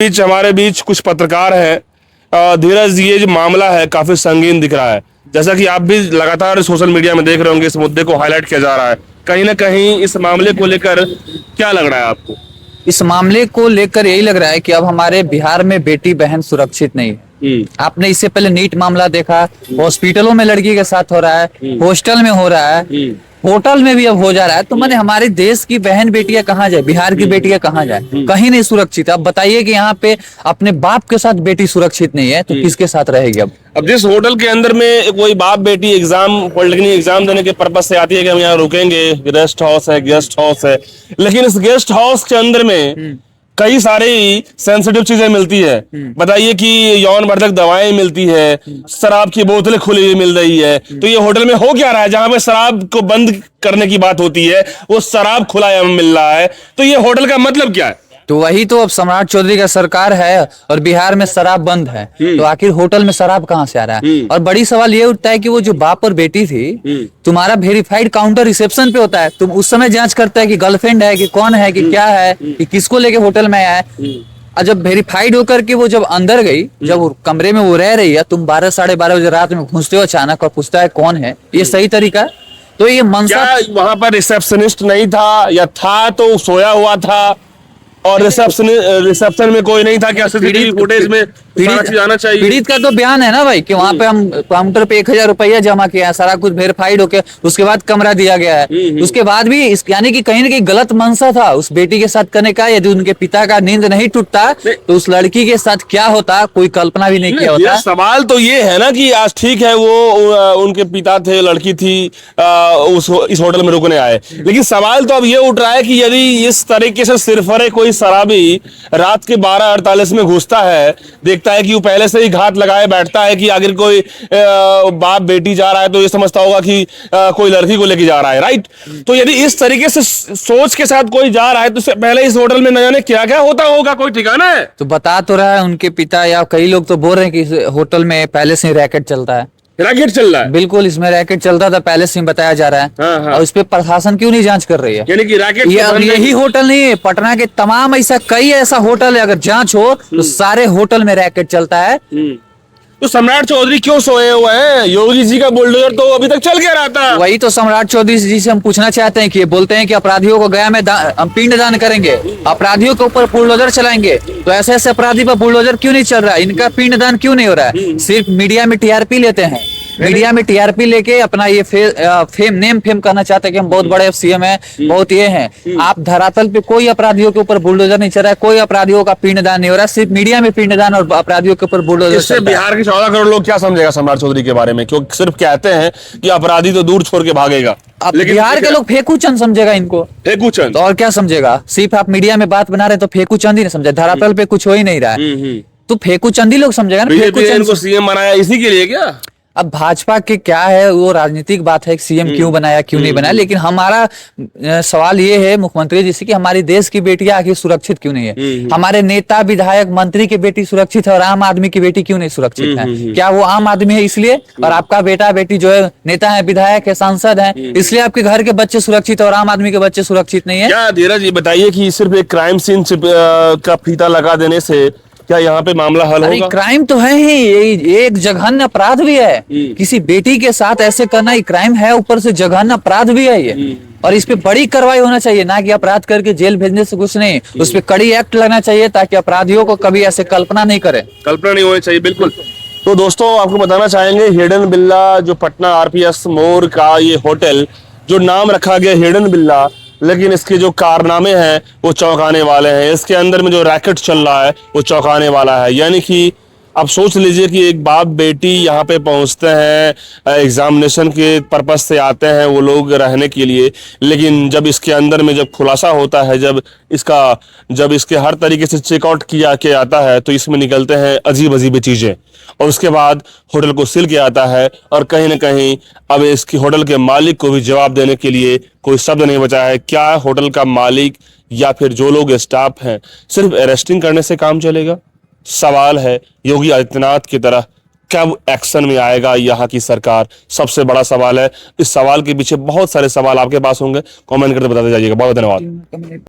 हमारे बीच कुछ पत्रकार हैं। धीरज, ये जो मामला है काफी संगीन दिख रहा है। जैसा कि आप भी लगातार सोशल मीडिया में देख रहे होंगे, इस मुद्दे को हाईलाइट किया जा रहा है। कहीं ना कहीं इस मामले को लेकर क्या लग रहा है आपको? इस मामले को लेकर यही लग रहा है कि अब हमारे बिहार में बेटी बहन सुरक्षित नहीं है। आपने इससे पहले नीट मामला देखा, हॉस्पिटलों में लड़की के साथ हो रहा है, हॉस्टल में हो रहा है, होटल में भी अब हो जा रहा है। तो मैंने हमारे देश की बहन बेटियां कहाँ जाए, बिहार की बेटियां कहाँ जाए? कहीं नहीं सुरक्षित। अब बताइए कि यहाँ पे अपने बाप के साथ बेटी सुरक्षित नहीं है तो किसके साथ रहेगी? अब जिस होटल के अंदर में कोई बाप बेटी पॉलिटेक्निक एग्जाम देने के पर्पज से आती है कि हम यहाँ रुकेंगे, गेस्ट हाउस है, लेकिन इस गेस्ट हाउस के अंदर में कई सारी सेंसिटिव चीजें मिलती है। बताइए कि यौनवर्धक दवाएं मिलती है, शराब की बोतलें खुली हुई मिल रही है। तो ये होटल में हो क्या रहा है? जहां पे शराब को बंद करने की बात होती है, वो शराब खुला मिल रहा है। तो ये होटल का मतलब क्या है? तो वही तो अब सम्राट चौधरी का सरकार है और बिहार में शराब बंद है, तो आखिर होटल में शराब कहाँ से आ रहा है? और बड़ी सवाल ये उठता है कि वो जो बाप और बेटी थी, तुम्हारा वेरीफाइड काउंटर रिसेप्शन पे होता है, तुम उस समय जांच करता है कि गर्लफ्रेंड है कि कौन है कि क्या है कि किसको लेके होटल में आया है। और जब वेरीफाइड होकर के वो जब अंदर गई, जब वो कमरे में वो रह रही है, तुम 12 साढ़े 12 बजे रात में घुसते हो अचानक और पूछता है कौन है, ये सही तरीका है? तो ये मनसा वहां पर रिसेप्शनिस्ट नहीं था, या था तो सोया हुआ था और रिसेप्शन में कोई नहीं था? क्या सीसीटीवी फुटेज में आना चाहिए? पीड़ित का तो बयान है ना भाई कि वहाँ पे हम काउंटर पे 1000 रुपया जमा किया है, सारा कुछ वेरीफाइड होके उसके बाद कमरा दिया गया है। उसके बाद भी यानी कि कहीं ना कहीं गलत मनसा था उस बेटी के साथ करने का। यदि उनके पिता का नींद नहीं टूटता तो उस लड़की के साथ क्या होता, कोई कल्पना भी नहीं किया होता। सवाल तो ये है ना कि आज ठीक है वो उनके पिता थे, लड़की थी, इस होटल में रुकने आए, लेकिन सवाल तो अब ये उठ रहा है कि यदि इस तरीके से सिरफरे कोई शराबी रात के 12:48 में घुसता है, देखता है कि वो पहले से ही घात लगाए बैठता है कि अगर कोई बाप बेटी जा रहा है तो ये समझता होगा कि कोई लड़की को लेके जा रहा है, राइट? तो यदि इस तरीके से सोच के साथ कोई जा रहा है तो पहले इस होटल में न जाने क्या क्या होता होगा, कोई ठिकाना है? तो बता तो रहा है उनके पिता, या कई लोग तो बोल रहे हैं कि इस होटल में पहले से रैकेट चलता है। रैकेट चल रहा है? बिल्कुल, इसमें रैकेट चलता था पहले से बताया जा रहा है। हाँ। और इस पे प्रशासन क्यों नहीं जांच कर रही है? यानी कि रैकेट यही होटल नहीं है, पटना के तमाम कई ऐसा होटल है, अगर जांच हो तो सारे होटल में रैकेट चलता है। तो सम्राट चौधरी क्यों सोए हुए हैं? योगी जी का बुलडोजर तो अभी तक चल के रहा था। वही तो सम्राट चौधरी जी से हम पूछना चाहते हैं कि ये बोलते हैं कि अपराधियों को गया में हम पिंडदान करेंगे, अपराधियों के ऊपर बुलडोजर चलाएंगे, तो ऐसे ऐसे अपराधी पर बुलडोजर क्यों नहीं चल रहा है? इनका पिंडदान क्यों नहीं हो रहा है? सिर्फ मीडिया में टीआरपी लेते हैं, मीडिया में टीआरपी लेके अपना ये नेम फेम करना चाहते हैं कि हम बहुत बड़े सीएम हैं, बहुत ये हैं। आप धरातल पे कोई अपराधियों के ऊपर बुलडोजर नहीं चल रहा है, कोई अपराधियों का पिंडदान नहीं हो रहा है, सिर्फ मीडिया में पिंडदान और अपराधियों के ऊपर बुलडोजर। इससे बिहार के 14 करोड़ लोग क्या समझेगा सम्राट चौधरी के बारे में? क्योंकि सिर्फ कहते हैं कि अपराधी तो दूर छोड़ के भागेगा, लेकिन बिहार के लोग फेकूचंद समझेगा इनको। फेकूचंद? तो और क्या समझेगा? सिर्फ आप मीडिया में बात बना रहे तो फेकूचंद ही नहीं समझे, धरातल पे कुछ हो ही नहीं रहा है तो फेकूचंद ही लोग समझेगा ना। फेकूचंद को सीएम बनाया इसी के लिए क्या? अब भाजपा के क्या है, वो राजनीतिक बात है, सीएम क्यों बनाया क्यों नहीं बनाया, लेकिन हमारा सवाल ये है मुख्यमंत्री जी से कि हमारी देश की बेटियां आखिर सुरक्षित क्यों नहीं है? हमारे नेता विधायक मंत्री की बेटी सुरक्षित है और आम आदमी की बेटी क्यों नहीं सुरक्षित है? क्या वो आम आदमी है इसलिए, और आपका बेटा बेटी जो है नेता है, विधायक है, सांसद है, इसलिए आपके घर के बच्चे सुरक्षित और आम आदमी के बच्चे सुरक्षित नहीं है? क्या धीरज ये बताइए कि सिर्फ एक क्राइम सीन का फीता लगा देने से क्या यहाँ पे मामला हल होगा? क्राइम तो है ही, ये एक जघन्य अपराध भी है। किसी बेटी के साथ ऐसे करना ये क्राइम है, ऊपर से जघन्य अपराध भी है ये। और इस पे बड़ी कार्रवाई होना चाहिए, ना कि अपराध करके जेल भेजने से कुछ नहीं, उस पे कड़ी एक्ट लगना चाहिए ताकि अपराधियों को कभी ऐसे कल्पना नहीं करे। कल्पना नहीं होनी चाहिए, बिल्कुल। तो दोस्तों आपको बताना चाहेंगे, हिडन बिल्ला जो पटना आरपीएस मोड़ का ये होटल, जो नाम रखा गया हिडन बिल्ला, लेकिन इसके जो कारनामे हैं वो चौंकाने वाले हैं। इसके अंदर में जो रैकेट चल रहा है वो चौंकाने वाला है। यानी कि अब सोच लीजिए कि एक बाप बेटी यहाँ पे पहुँचते हैं, एग्जामिनेशन के पर्पस से आते हैं वो लोग रहने के लिए, लेकिन जब इसके अंदर में जब खुलासा होता है, जब इसके हर तरीके से चेकआउट किया के आता है, तो इसमें निकलते हैं अजीब अजीब चीज़ें, और उसके बाद होटल को सील किया जाता है। और कहीं ना कहीं अब इसकी होटल के मालिक को भी जवाब देने के लिए कोई शब्द नहीं बचा है। क्या होटल का मालिक या फिर जो लोग स्टाफ हैं सिर्फ अरेस्टिंग करने से काम चलेगा? सवाल है योगी आदित्यनाथ की तरह कब एक्शन में आएगा यहाँ की सरकार? सबसे बड़ा सवाल है। इस सवाल के पीछे बहुत सारे सवाल आपके पास होंगे, कमेंट करके बताते जाइएगा। बहुत धन्यवाद।